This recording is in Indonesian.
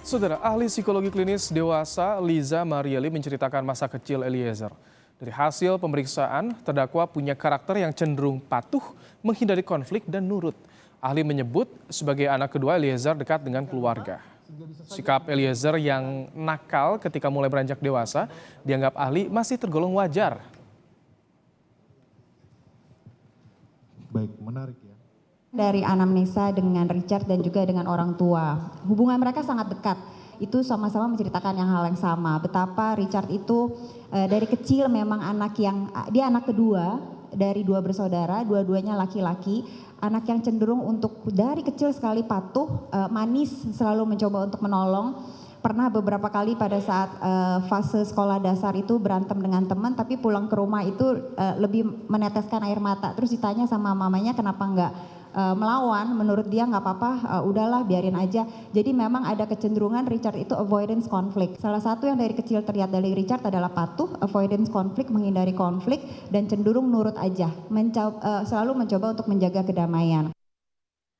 Saudara, ahli psikologi klinis dewasa Liza Marieli menceritakan masa kecil Eliezer. Dari hasil pemeriksaan, terdakwa punya karakter yang cenderung patuh, menghindari konflik dan nurut. Ahli menyebut sebagai anak kedua Eliezer dekat dengan keluarga. Sikap Eliezer yang nakal ketika mulai beranjak dewasa dianggap ahli masih tergolong wajar. Baik, menarik ya. Dari anamnesa dengan Richard dan juga dengan orang tua. Hubungan mereka sangat dekat. Itu sama-sama menceritakan yang hal yang sama. Betapa Richard itu dari kecil memang dia anak kedua dari dua bersaudara, dua-duanya laki-laki. Anak yang cenderung untuk dari kecil sekali patuh, manis, selalu mencoba untuk menolong. Pernah beberapa kali pada saat fase sekolah dasar itu berantem dengan teman, tapi pulang ke rumah itu lebih meneteskan air mata. Terus ditanya sama mamanya kenapa enggak melawan, menurut dia nggak apa-apa, udahlah biarin aja. Jadi memang ada kecenderungan Richard itu avoidance konflik. Salah satu yang dari kecil terlihat dari Richard adalah patuh, avoidance konflik, menghindari konflik, dan cenderung nurut aja, selalu mencoba untuk menjaga kedamaian.